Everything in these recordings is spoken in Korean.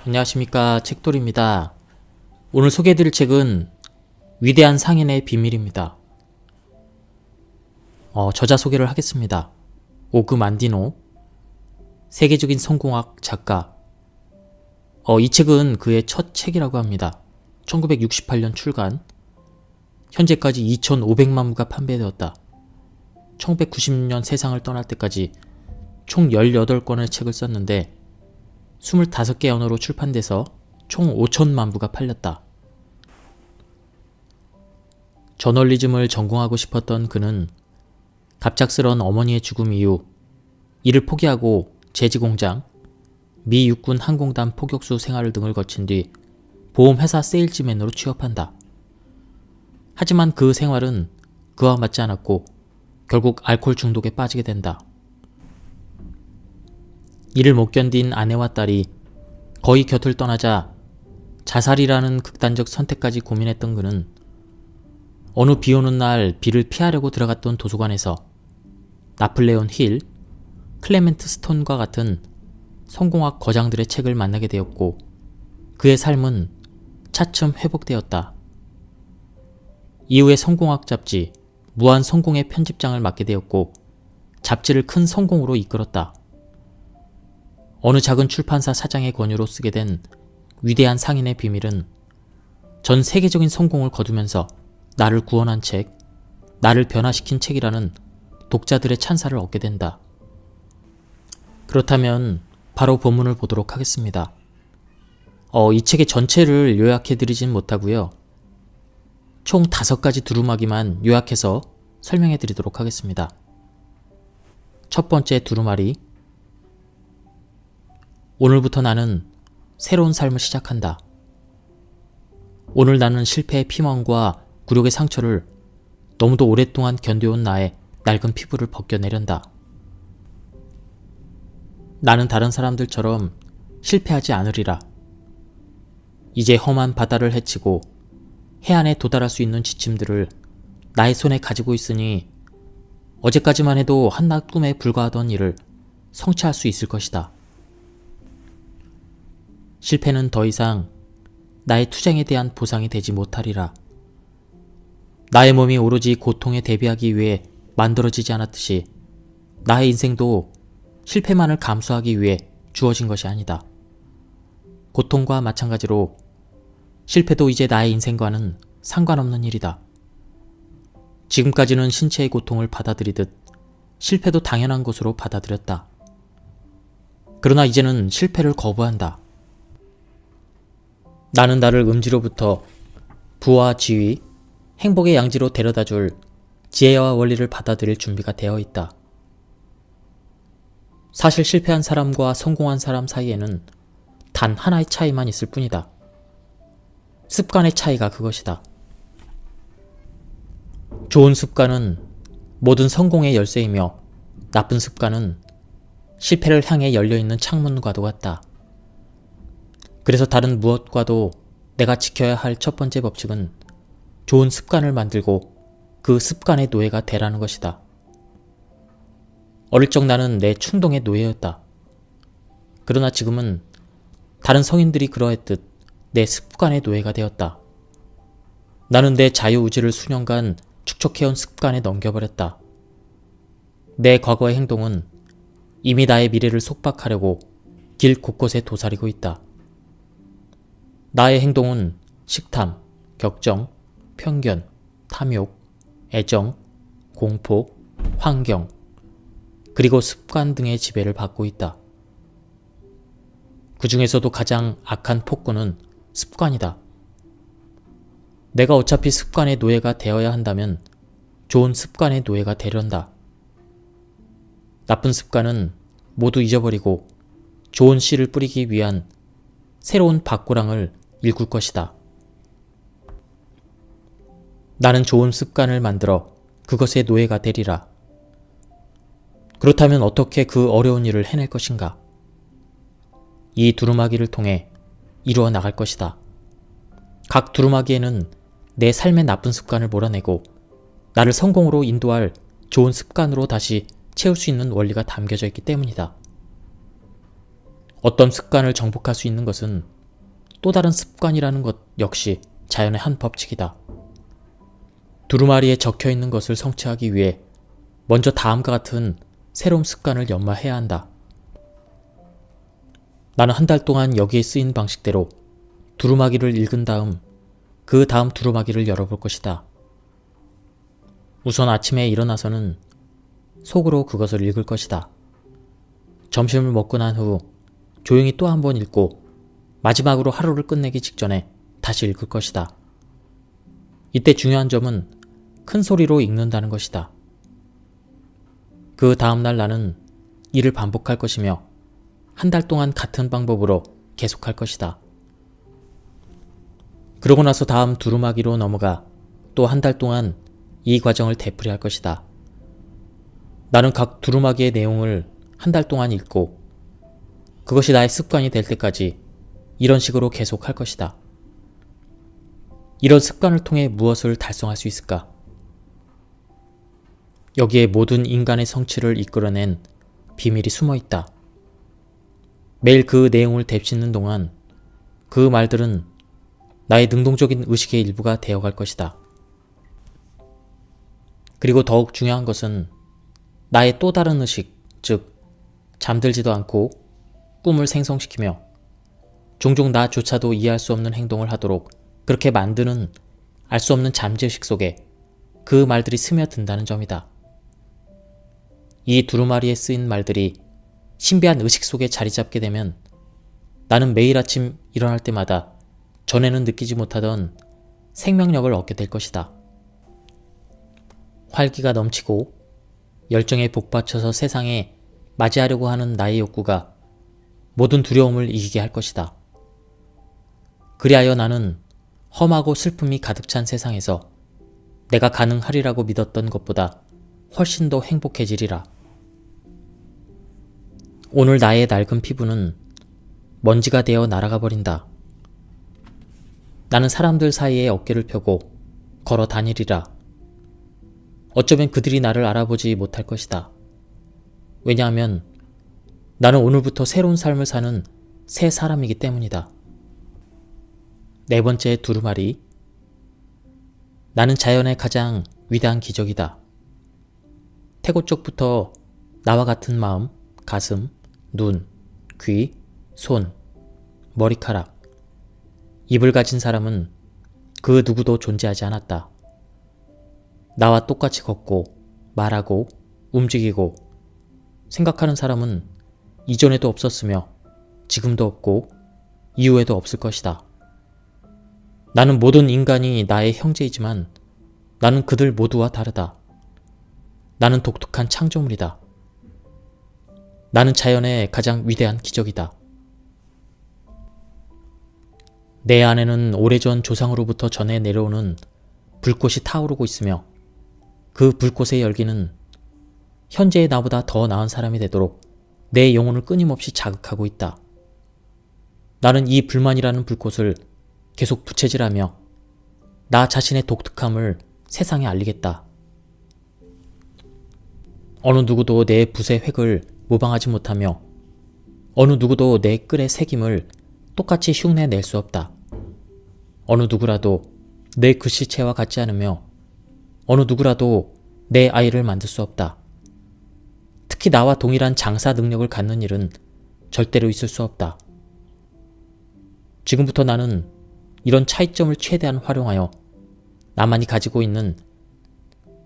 안녕하십니까, 책돌입니다. 오늘 소개해드릴 책은 위대한 상인의 비밀입니다. 저자 소개를 하겠습니다. 오그 만디노, 세계적인 성공학 작가. 이 책은 그의 첫 책이라고 합니다. 1968년 출간, 현재까지 2,500만 부가 판매되었다. 1990년 세상을 떠날 때까지 총 18권의 책을 썼는데 25개 언어로 출판돼서 총 5천만 부가 팔렸다. 저널리즘을 전공하고 싶었던 그는 갑작스런 어머니의 죽음 이후 이를 포기하고 제지공장, 미 육군 항공단 포격수 생활을 등을 거친 뒤 보험회사 세일즈맨으로 취업한다. 하지만 그 생활은 그와 맞지 않았고 결국 알코올 중독에 빠지게 된다. 이를 못 견딘 아내와 딸이 거의 곁을 떠나자 자살이라는 극단적 선택까지 고민했던 그는 어느 비오는 날 비를 피하려고 들어갔던 도서관에서 나폴레온 힐, 클레멘트 스톤과 같은 성공학 거장들의 책을 만나게 되었고 그의 삶은 차츰 회복되었다. 이후에 성공학 잡지 무한 성공의 편집장을 맡게 되었고 잡지를 큰 성공으로 이끌었다. 어느 작은 출판사 사장의 권유로 쓰게 된 위대한 상인의 비밀은 전 세계적인 성공을 거두면서 나를 구원한 책, 나를 변화시킨 책이라는 독자들의 찬사를 얻게 된다. 그렇다면 바로 본문을 보도록 하겠습니다. 이 책의 전체를 요약해드리진 못하고요. 총 5가지 두루마기만 요약해서 설명해드리도록 하겠습니다. 첫 번째 두루마리, 오늘부터 나는 새로운 삶을 시작한다. 오늘 나는 실패의 피멍과 굴욕의 상처를 너무도 오랫동안 견뎌온 나의 낡은 피부를 벗겨내련다. 나는 다른 사람들처럼 실패하지 않으리라. 이제 험한 바다를 헤치고 해안에 도달할 수 있는 지침들을 나의 손에 가지고 있으니 어제까지만 해도 한낱 꿈에 불과하던 일을 성취할 수 있을 것이다. 실패는 더 이상 나의 투쟁에 대한 보상이 되지 못하리라. 나의 몸이 오로지 고통에 대비하기 위해 만들어지지 않았듯이 나의 인생도 실패만을 감수하기 위해 주어진 것이 아니다. 고통과 마찬가지로 실패도 이제 나의 인생과는 상관없는 일이다. 지금까지는 신체의 고통을 받아들이듯 실패도 당연한 것으로 받아들였다. 그러나 이제는 실패를 거부한다. 나는 나를 음지로부터 부와 지위, 행복의 양지로 데려다줄 지혜와 원리를 받아들일 준비가 되어 있다. 사실 실패한 사람과 성공한 사람 사이에는 단 하나의 차이만 있을 뿐이다. 습관의 차이가 그것이다. 좋은 습관은 모든 성공의 열쇠이며 나쁜 습관은 실패를 향해 열려있는 창문과도 같다. 그래서 다른 무엇과도 내가 지켜야 할 첫 번째 법칙은 좋은 습관을 만들고 그 습관의 노예가 되라는 것이다. 어릴 적 나는 내 충동의 노예였다. 그러나 지금은 다른 성인들이 그러했듯 내 습관의 노예가 되었다. 나는 내 자유의지를 수년간 축적해온 습관에 넘겨버렸다. 내 과거의 행동은 이미 나의 미래를 속박하려고 길 곳곳에 도사리고 있다. 나의 행동은 식탐, 격정, 편견, 탐욕, 애정, 공포, 환경, 그리고 습관 등의 지배를 받고 있다. 그 중에서도 가장 악한 폭군은 습관이다. 내가 어차피 습관의 노예가 되어야 한다면 좋은 습관의 노예가 되련다. 나쁜 습관은 모두 잊어버리고 좋은 씨를 뿌리기 위한 새로운 밭고랑을 일굴 것이다. 나는 좋은 습관을 만들어 그것의 노예가 되리라. 그렇다면 어떻게 그 어려운 일을 해낼 것인가? 이 두루마기를 통해 이루어 나갈 것이다. 각 두루마기에는 내 삶의 나쁜 습관을 몰아내고 나를 성공으로 인도할 좋은 습관으로 다시 채울 수 있는 원리가 담겨져 있기 때문이다. 어떤 습관을 정복할 수 있는 것은 또 다른 습관이라는 것 역시 자연의 한 법칙이다. 두루마리에 적혀 있는 것을 성취하기 위해 먼저 다음과 같은 새로운 습관을 연마해야 한다. 나는 한 달 동안 여기에 쓰인 방식대로 두루마기를 읽은 다음 그 다음 두루마기를 열어볼 것이다. 우선 아침에 일어나서는 속으로 그것을 읽을 것이다. 점심을 먹고 난 후 조용히 또 한 번 읽고 마지막으로 하루를 끝내기 직전에 다시 읽을 것이다. 이때 중요한 점은 큰 소리로 읽는다는 것이다. 그 다음날 나는 이를 반복할 것이며 한 달 동안 같은 방법으로 계속할 것이다. 그러고 나서 다음 두루마기로 넘어가 또 한 달 동안 이 과정을 되풀이할 것이다. 나는 각 두루마기의 내용을 한 달 동안 읽고 그것이 나의 습관이 될 때까지 이런 식으로 계속할 것이다. 이런 습관을 통해 무엇을 달성할 수 있을까? 여기에 모든 인간의 성취를 이끌어낸 비밀이 숨어 있다. 매일 그 내용을 되씹는 동안 그 말들은 나의 능동적인 의식의 일부가 되어갈 것이다. 그리고 더욱 중요한 것은 나의 또 다른 의식, 즉 잠들지도 않고 꿈을 생성시키며 종종 나조차도 이해할 수 없는 행동을 하도록 그렇게 만드는 알 수 없는 잠재의식 속에 그 말들이 스며든다는 점이다. 이 두루마리에 쓰인 말들이 신비한 의식 속에 자리 잡게 되면 나는 매일 아침 일어날 때마다 전에는 느끼지 못하던 생명력을 얻게 될 것이다. 활기가 넘치고 열정에 복받쳐서 세상에 맞이하려고 하는 나의 욕구가 모든 두려움을 이기게 할 것이다. 그리하여 나는 험하고 슬픔이 가득 찬 세상에서 내가 가능하리라고 믿었던 것보다 훨씬 더 행복해지리라. 오늘 나의 낡은 피부는 먼지가 되어 날아가 버린다. 나는 사람들 사이에 어깨를 펴고 걸어 다니리라. 어쩌면 그들이 나를 알아보지 못할 것이다. 왜냐하면 나는 오늘부터 새로운 삶을 사는 새 사람이기 때문이다. 네 번째 두루마리. 나는 자연의 가장 위대한 기적이다. 태고 쪽부터 나와 같은 마음, 가슴, 눈, 귀, 손, 머리카락, 입을 가진 사람은 그 누구도 존재하지 않았다. 나와 똑같이 걷고, 말하고, 움직이고, 생각하는 사람은 이전에도 없었으며 지금도 없고 이후에도 없을 것이다. 나는 모든 인간이 나의 형제이지만 나는 그들 모두와 다르다. 나는 독특한 창조물이다. 나는 자연의 가장 위대한 기적이다. 내 안에는 오래전 조상으로부터 전해 내려오는 불꽃이 타오르고 있으며 그 불꽃의 열기는 현재의 나보다 더 나은 사람이 되도록 내 영혼을 끊임없이 자극하고 있다. 나는 이 불만이라는 불꽃을 계속 부채질하며 나 자신의 독특함을 세상에 알리겠다. 어느 누구도 내 붓의 획을 모방하지 못하며 어느 누구도 내 끌의 새김을 똑같이 흉내낼 수 없다. 어느 누구라도 내 글씨체와 같지 않으며 어느 누구라도 내 아이를 만들 수 없다. 특히 나와 동일한 장사 능력을 갖는 일은 절대로 있을 수 없다. 지금부터 나는 이런 차이점을 최대한 활용하여 나만이 가지고 있는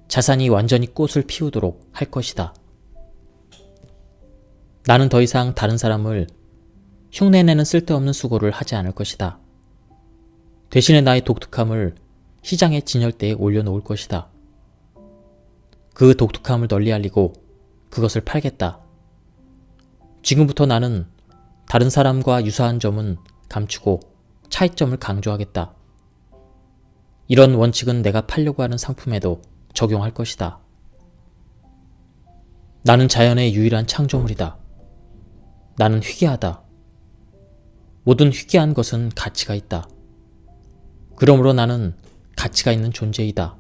자산이 완전히 꽃을 피우도록 할 것이다. 나는 더 이상 다른 사람을 흉내내는 쓸데없는 수고를 하지 않을 것이다. 대신에 나의 독특함을 시장의 진열대에 올려놓을 것이다. 그 독특함을 널리 알리고 그것을 팔겠다. 지금부터 나는 다른 사람과 유사한 점은 감추고 차이점을 강조하겠다. 이런 원칙은 내가 팔려고 하는 상품에도 적용할 것이다. 나는 자연의 유일한 창조물이다. 나는 희귀하다. 모든 희귀한 것은 가치가 있다. 그러므로 나는 가치가 있는 존재이다.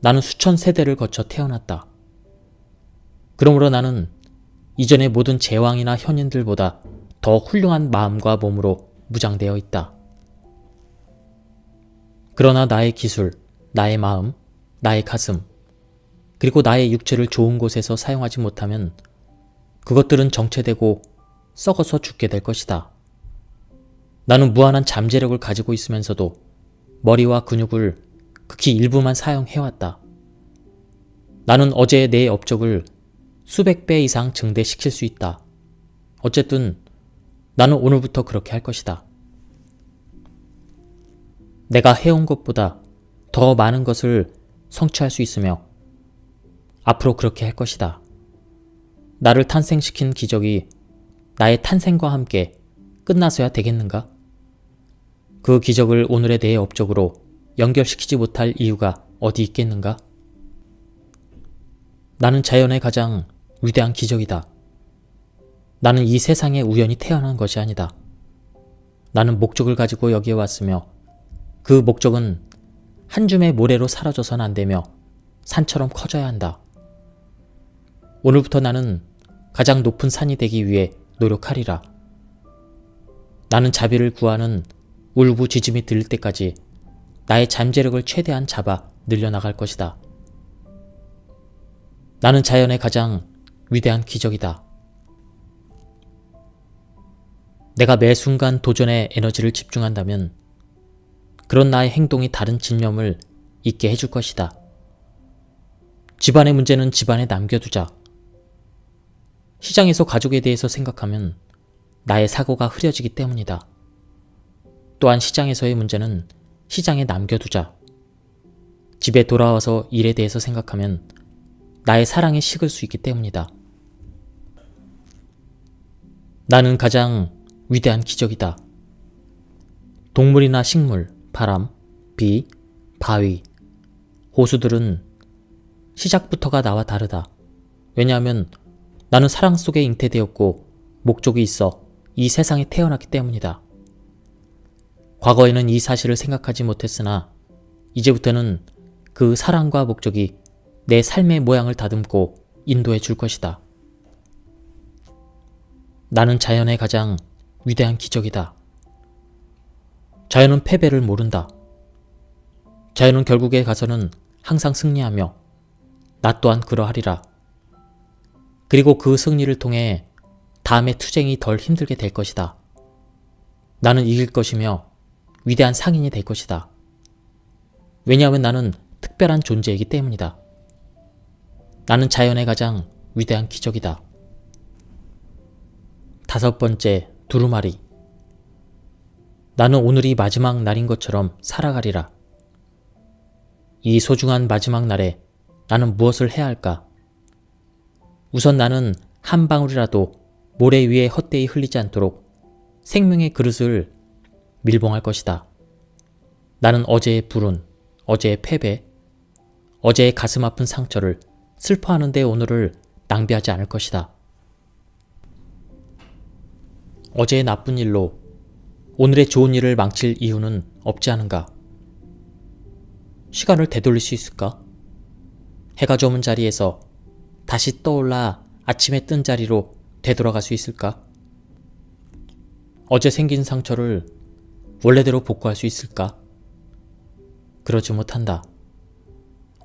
나는 수천 세대를 거쳐 태어났다. 그러므로 나는 이전의 모든 제왕이나 현인들보다 더 훌륭한 마음과 몸으로 무장되어 있다. 그러나 나의 기술, 나의 마음, 나의 가슴, 그리고 나의 육체를 좋은 곳에서 사용하지 못하면 그것들은 정체되고 썩어서 죽게 될 것이다. 나는 무한한 잠재력을 가지고 있으면서도 머리와 근육을 극히 일부만 사용해왔다. 나는 어제의 내 업적을 수백 배 이상 증대시킬 수 있다. 어쨌든 나는 오늘부터 그렇게 할 것이다. 내가 해온 것보다 더 많은 것을 성취할 수 있으며 앞으로 그렇게 할 것이다. 나를 탄생시킨 기적이 나의 탄생과 함께 끝나서야 되겠는가? 그 기적을 오늘의 내 업적으로 연결시키지 못할 이유가 어디 있겠는가? 나는 자연의 가장 위대한 기적이다. 나는 이 세상에 우연히 태어난 것이 아니다. 나는 목적을 가지고 여기에 왔으며 그 목적은 한 줌의 모래로 사라져선 안 되며 산처럼 커져야 한다. 오늘부터 나는 가장 높은 산이 되기 위해 노력하리라. 나는 자비를 구하는 울부짖음이 들릴 때까지 나의 잠재력을 최대한 잡아 늘려나갈 것이다. 나는 자연의 가장 위대한 기적이다. 내가 매 순간 도전에 에너지를 집중한다면 그런 나의 행동이 다른 집념을 잊게 해줄 것이다. 집안의 문제는 집안에 남겨두자. 시장에서 가족에 대해서 생각하면 나의 사고가 흐려지기 때문이다. 또한 시장에서의 문제는 시장에 남겨두자. 집에 돌아와서 일에 대해서 생각하면 나의 사랑에 식을 수 있기 때문이다. 나는 가장 위대한 기적이다. 동물이나 식물, 바람, 비, 바위, 호수들은 시작부터가 나와 다르다. 왜냐하면 나는 사랑 속에 잉태되었고 목적이 있어 이 세상에 태어났기 때문이다. 과거에는 이 사실을 생각하지 못했으나 이제부터는 그 사랑과 목적이 내 삶의 모양을 다듬고 인도해 줄 것이다. 나는 자연의 가장 위대한 기적이다. 자연은 패배를 모른다. 자연은 결국에 가서는 항상 승리하며 나 또한 그러하리라. 그리고 그 승리를 통해 다음의 투쟁이 덜 힘들게 될 것이다. 나는 이길 것이며 위대한 상인이 될 것이다. 왜냐하면 나는 특별한 존재이기 때문이다. 나는 자연의 가장 위대한 기적이다. 5번째, 두루마리. 나는 오늘이 마지막 날인 것처럼 살아가리라. 이 소중한 마지막 날에 나는 무엇을 해야 할까? 우선 나는 한 방울이라도 모래 위에 헛되이 흘리지 않도록 생명의 그릇을 밀봉할 것이다. 나는 어제의 불운, 어제의 패배, 어제의 가슴 아픈 상처를 슬퍼하는 데 오늘을 낭비하지 않을 것이다. 어제의 나쁜 일로 오늘의 좋은 일을 망칠 이유는 없지 않은가? 시간을 되돌릴 수 있을까? 해가 저문 자리에서 다시 떠올라 아침에 뜬 자리로 되돌아갈 수 있을까? 어제 생긴 상처를 원래대로 복구할 수 있을까? 그러지 못한다.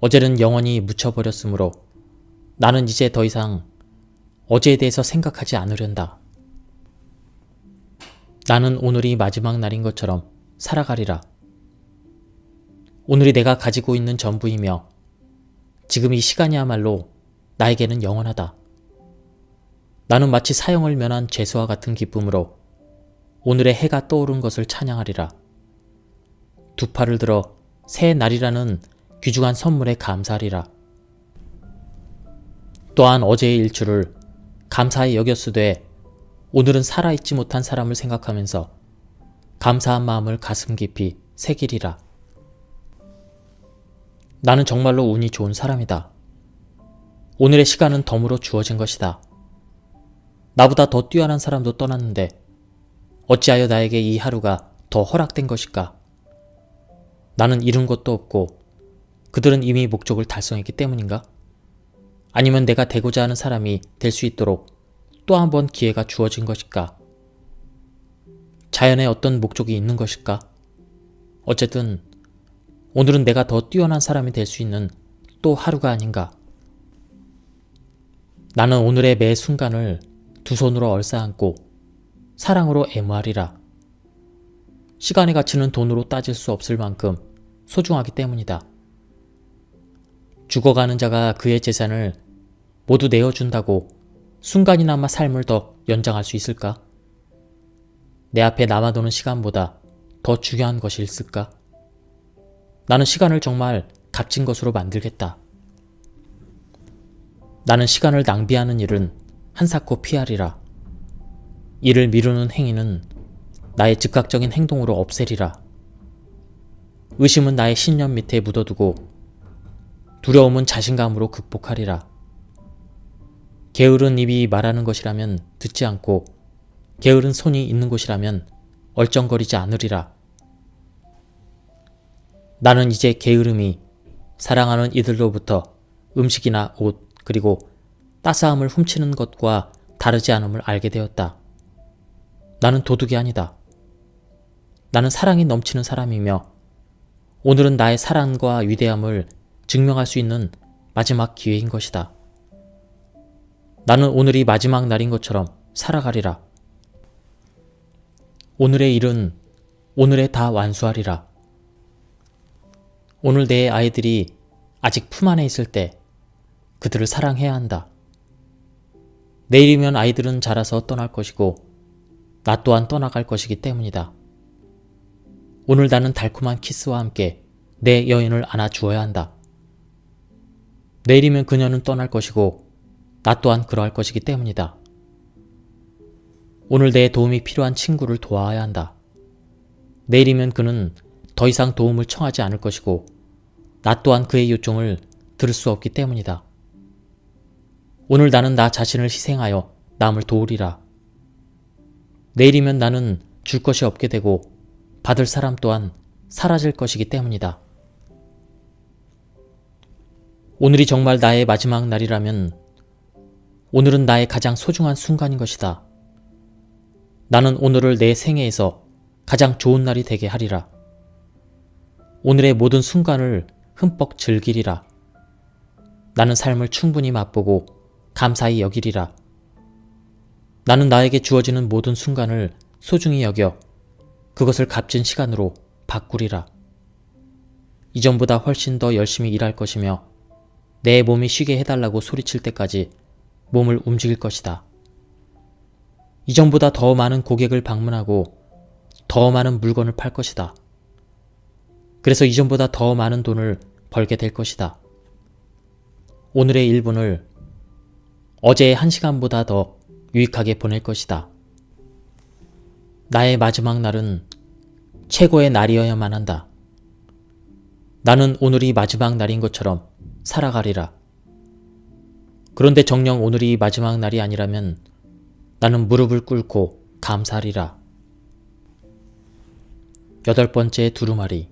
어제는 영원히 묻혀버렸으므로 나는 이제 더 이상 어제에 대해서 생각하지 않으련다. 나는 오늘이 마지막 날인 것처럼 살아가리라. 오늘이 내가 가지고 있는 전부이며 지금 이 시간이야말로 나에게는 영원하다. 나는 마치 사형을 면한 죄수와 같은 기쁨으로 오늘의 해가 떠오른 것을 찬양하리라. 두 팔을 들어 새 날이라는 귀중한 선물에 감사하리라. 또한 어제의 일출을 감사히 여겼으되 오늘은 살아있지 못한 사람을 생각하면서 감사한 마음을 가슴 깊이 새기리라. 나는 정말로 운이 좋은 사람이다. 오늘의 시간은 덤으로 주어진 것이다. 나보다 더 뛰어난 사람도 떠났는데 어찌하여 나에게 이 하루가 더 허락된 것일까? 나는 잃은 것도 없고 그들은 이미 목적을 달성했기 때문인가? 아니면 내가 되고자 하는 사람이 될 수 있도록 또 한 번 기회가 주어진 것일까? 자연에 어떤 목적이 있는 것일까? 어쨌든 오늘은 내가 더 뛰어난 사람이 될 수 있는 또 하루가 아닌가? 나는 오늘의 매 순간을 두 손으로 얼싸안고 사랑으로 애무하리라. 시간의 가치는 돈으로 따질 수 없을 만큼 소중하기 때문이다. 죽어가는 자가 그의 재산을 모두 내어준다고 순간이나마 삶을 더 연장할 수 있을까? 내 앞에 남아도는 시간보다 더 중요한 것이 있을까? 나는 시간을 정말 값진 것으로 만들겠다. 나는 시간을 낭비하는 일은 한사코 피하리라. 이를 미루는 행위는 나의 즉각적인 행동으로 없애리라. 의심은 나의 신념 밑에 묻어두고 두려움은 자신감으로 극복하리라. 게으른 입이 말하는 것이라면 듣지 않고 게으른 손이 있는 곳이라면 얼쩡거리지 않으리라. 나는 이제 게으름이 사랑하는 이들로부터 음식이나 옷 그리고 따스함을 훔치는 것과 다르지 않음을 알게 되었다. 나는 도둑이 아니다. 나는 사랑이 넘치는 사람이며 오늘은 나의 사랑과 위대함을 증명할 수 있는 마지막 기회인 것이다. 나는 오늘이 마지막 날인 것처럼 살아가리라. 오늘의 일은 오늘에 다 완수하리라. 오늘 내 아이들이 아직 품 안에 있을 때 그들을 사랑해야 한다. 내일이면 아이들은 자라서 떠날 것이고 나 또한 떠나갈 것이기 때문이다. 오늘 나는 달콤한 키스와 함께 내 여인을 안아주어야 한다. 내일이면 그녀는 떠날 것이고 나 또한 그러할 것이기 때문이다. 오늘 내 도움이 필요한 친구를 도와야 한다. 내일이면 그는 더 이상 도움을 청하지 않을 것이고 나 또한 그의 요청을 들을 수 없기 때문이다. 오늘 나는 나 자신을 희생하여 남을 도우리라. 내일이면 나는 줄 것이 없게 되고 받을 사람 또한 사라질 것이기 때문이다. 오늘이 정말 나의 마지막 날이라면 오늘은 나의 가장 소중한 순간인 것이다. 나는 오늘을 내 생애에서 가장 좋은 날이 되게 하리라. 오늘의 모든 순간을 흠뻑 즐기리라. 나는 삶을 충분히 맛보고 감사히 여기리라. 나는 나에게 주어지는 모든 순간을 소중히 여겨 그것을 값진 시간으로 바꾸리라. 이전보다 훨씬 더 열심히 일할 것이며 내 몸이 쉬게 해달라고 소리칠 때까지 몸을 움직일 것이다. 이전보다 더 많은 고객을 방문하고 더 많은 물건을 팔 것이다. 그래서 이전보다 더 많은 돈을 벌게 될 것이다. 오늘의 1분을 어제의 1시간보다 더 유익하게 보낼 것이다. 나의 마지막 날은 최고의 날이어야만 한다. 나는 오늘이 마지막 날인 것처럼 살아가리라. 그런데 정녕 오늘이 마지막 날이 아니라면 나는 무릎을 꿇고 감사하리라. 8번째 두루마리.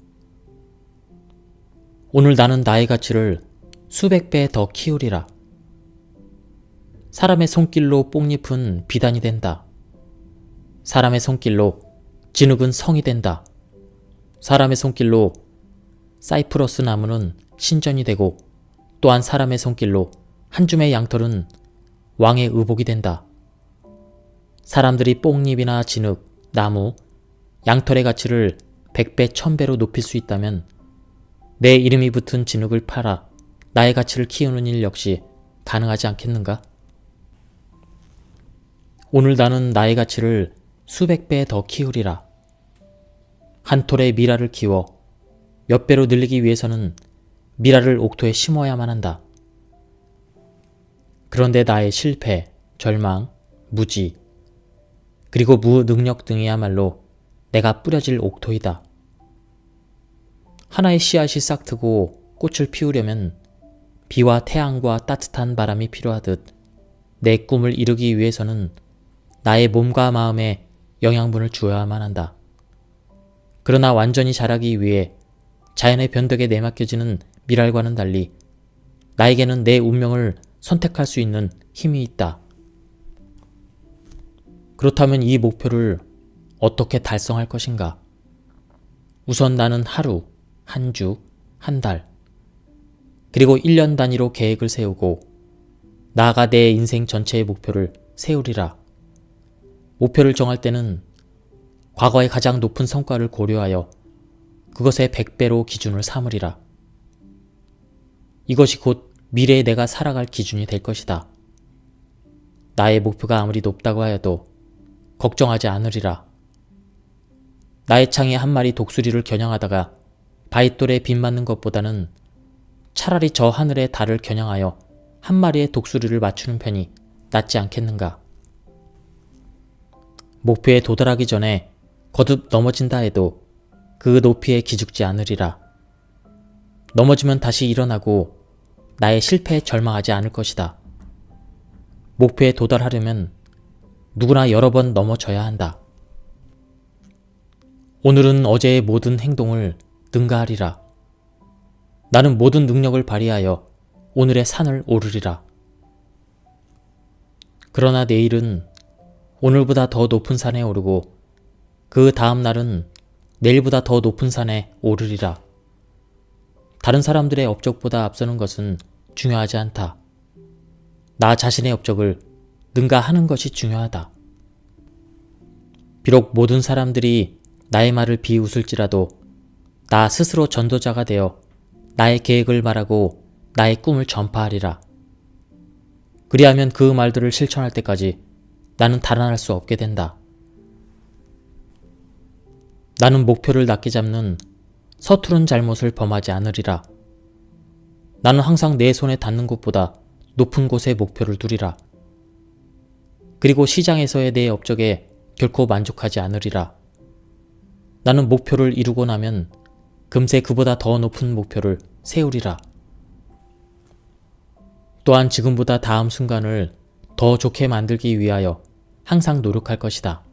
오늘 나는 나의 가치를 수백 배 더 키우리라. 사람의 손길로 뽕잎은 비단이 된다. 사람의 손길로 진흙은 성이 된다. 사람의 손길로 사이프러스 나무는 신전이 되고 또한 사람의 손길로 한 줌의 양털은 왕의 의복이 된다. 사람들이 뽕잎이나 진흙, 나무, 양털의 가치를 100배, 1000배로 높일 수 있다면 내 이름이 붙은 진흙을 팔아 나의 가치를 키우는 일 역시 가능하지 않겠는가? 오늘 나는 나의 가치를 수백 배 더 키우리라. 한 톨의 미라를 키워 몇 배로 늘리기 위해서는 미라를 옥토에 심어야만 한다. 그런데 나의 실패, 절망, 무지, 그리고 무능력 등이야말로 내가 뿌려질 옥토이다. 하나의 씨앗이 싹트고 꽃을 피우려면 비와 태양과 따뜻한 바람이 필요하듯 내 꿈을 이루기 위해서는 나의 몸과 마음에 영양분을 주어야만 한다. 그러나 완전히 자라기 위해 자연의 변덕에 내맡겨지는 미랄과는 달리 나에게는 내 운명을 선택할 수 있는 힘이 있다. 그렇다면 이 목표를 어떻게 달성할 것인가? 우선 나는 하루, 한 주, 한 달, 그리고 1년 단위로 계획을 세우고 나아가 내 인생 전체의 목표를 세우리라. 목표를 정할 때는 과거의 가장 높은 성과를 고려하여 그것의 100배로 기준을 삼으리라. 이것이 곧 미래의 내가 살아갈 기준이 될 것이다. 나의 목표가 아무리 높다고 하여도 걱정하지 않으리라. 나의 창에 한 마리 독수리를 겨냥하다가 바윗돌에 빗맞는 것보다는 차라리 저 하늘의 달을 겨냥하여 한 마리의 독수리를 맞추는 편이 낫지 않겠는가. 목표에 도달하기 전에 거듭 넘어진다 해도 그 높이에 기죽지 않으리라. 넘어지면 다시 일어나고 나의 실패에 절망하지 않을 것이다. 목표에 도달하려면 누구나 여러 번 넘어져야 한다. 오늘은 어제의 모든 행동을 능가하리라. 나는 모든 능력을 발휘하여 오늘의 산을 오르리라. 그러나 내일은 오늘보다 더 높은 산에 오르고 그 다음 날은 내일보다 더 높은 산에 오르리라. 다른 사람들의 업적보다 앞서는 것은 중요하지 않다. 나 자신의 업적을 능가하는 것이 중요하다. 비록 모든 사람들이 나의 말을 비웃을지라도 나 스스로 전도자가 되어 나의 계획을 말하고 나의 꿈을 전파하리라. 그리하면 그 말들을 실천할 때까지 나는 달아날 수 없게 된다. 나는 목표를 낮게 잡는 서투른 잘못을 범하지 않으리라. 나는 항상 내 손에 닿는 곳보다 높은 곳에 목표를 두리라. 그리고 시장에서의 내 업적에 결코 만족하지 않으리라. 나는 목표를 이루고 나면 금세 그보다 더 높은 목표를 세우리라. 또한 지금보다 다음 순간을 더 좋게 만들기 위하여 항상 노력할 것이다.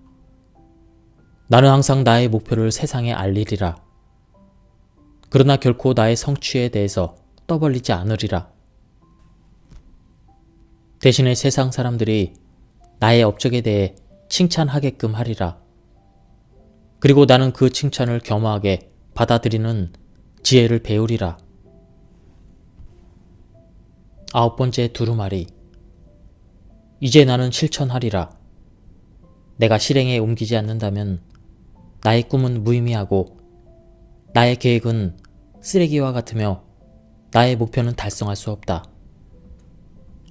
나는 항상 나의 목표를 세상에 알리리라. 그러나 결코 나의 성취에 대해서 떠벌리지 않으리라. 대신에 세상 사람들이 나의 업적에 대해 칭찬하게끔 하리라. 그리고 나는 그 칭찬을 겸허하게 받아들이는 지혜를 배우리라. 9번째 두루마리. 이제 나는 실천하리라. 내가 실행에 옮기지 않는다면 나의 꿈은 무의미하고 나의 계획은 쓰레기와 같으며 나의 목표는 달성할 수 없다.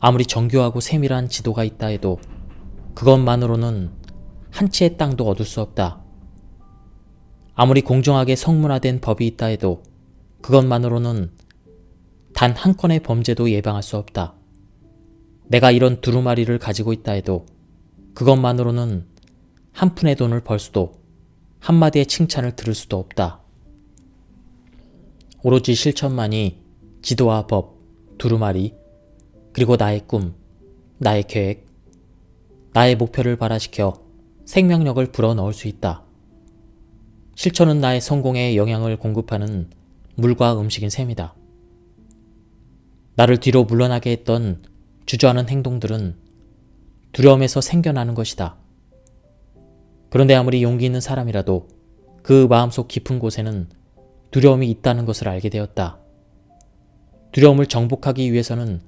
아무리 정교하고 세밀한 지도가 있다 해도 그것만으로는 한 채의 땅도 얻을 수 없다. 아무리 공정하게 성문화된 법이 있다 해도 그것만으로는 단 한 건의 범죄도 예방할 수 없다. 내가 이런 두루마리를 가지고 있다 해도 그것만으로는 한 푼의 돈을 벌 수도 한마디의 칭찬을 들을 수도 없다. 오로지 실천만이 지도와 법, 두루마리, 그리고 나의 꿈, 나의 계획, 나의 목표를 발화시켜 생명력을 불어넣을 수 있다. 실천은 나의 성공에 영향을 공급하는 물과 음식인 셈이다. 나를 뒤로 물러나게 했던 주저하는 행동들은 두려움에서 생겨나는 것이다. 그런데 아무리 용기 있는 사람이라도 그 마음속 깊은 곳에는 두려움이 있다는 것을 알게 되었다. 두려움을 정복하기 위해서는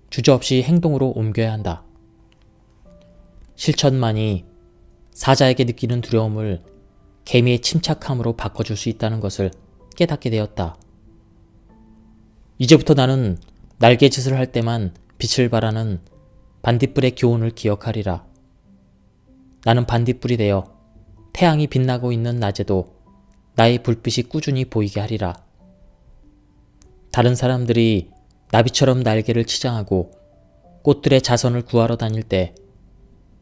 주저없이 행동으로 옮겨야 한다. 실천만이 사자에게 느끼는 두려움을 개미의 침착함으로 바꿔줄 수 있다는 것을 깨닫게 되었다. 이제부터 나는 날개짓을 할 때만 빛을 발하는 반딧불의 교훈을 기억하리라. 나는 반딧불이 되어 태양이 빛나고 있는 낮에도 나의 불빛이 꾸준히 보이게 하리라. 다른 사람들이 나비처럼 날개를 치장하고 꽃들의 자선을 구하러 다닐 때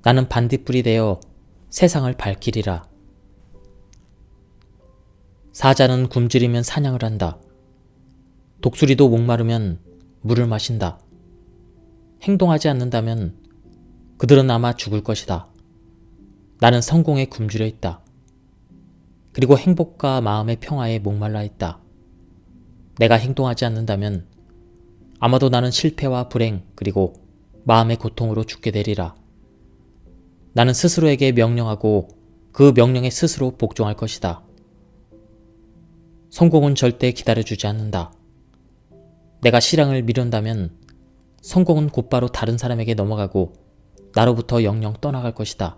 나는 반딧불이 되어 세상을 밝히리라. 사자는 굶주리면 사냥을 한다. 독수리도 목마르면 물을 마신다. 행동하지 않는다면 그들은 아마 죽을 것이다. 나는 성공에 굶주려 있다. 그리고 행복과 마음의 평화에 목말라 있다. 내가 행동하지 않는다면 아마도 나는 실패와 불행 그리고 마음의 고통으로 죽게 되리라. 나는 스스로에게 명령하고 그 명령에 스스로 복종할 것이다. 성공은 절대 기다려주지 않는다. 내가 실행을 미룬다면 성공은 곧바로 다른 사람에게 넘어가고 나로부터 영영 떠나갈 것이다.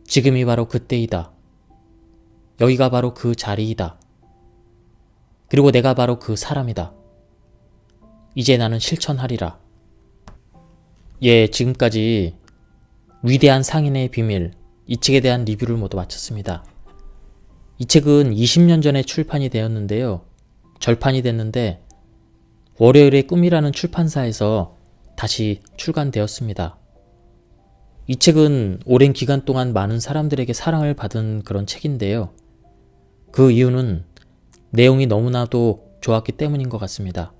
지금이 바로 그때이다. 여기가 바로 그 자리이다. 그리고 내가 바로 그 사람이다. 이제 나는 실천하리라. 예, 지금까지 위대한 상인의 비밀, 이 책에 대한 리뷰를 모두 마쳤습니다. 이 책은 20년 전에 출판이 되었는데요. 절판이 됐는데 월요일의 꿈이라는 출판사에서 다시 출간되었습니다. 이 책은 오랜 기간 동안 많은 사람들에게 사랑을 받은 그런 책인데요. 그 이유는 내용이 너무나도 좋았기 때문인 것 같습니다.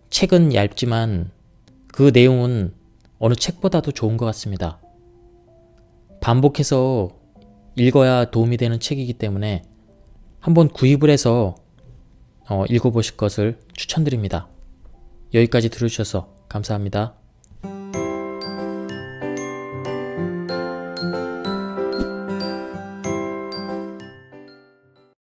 책은 얇지만 그 내용은 어느 책보다도 좋은 것 같습니다. 반복해서 읽어야 도움이 되는 책이기 때문에 한번 구입을 해서 읽어보실 것을 추천드립니다. 여기까지 들어주셔서 감사합니다.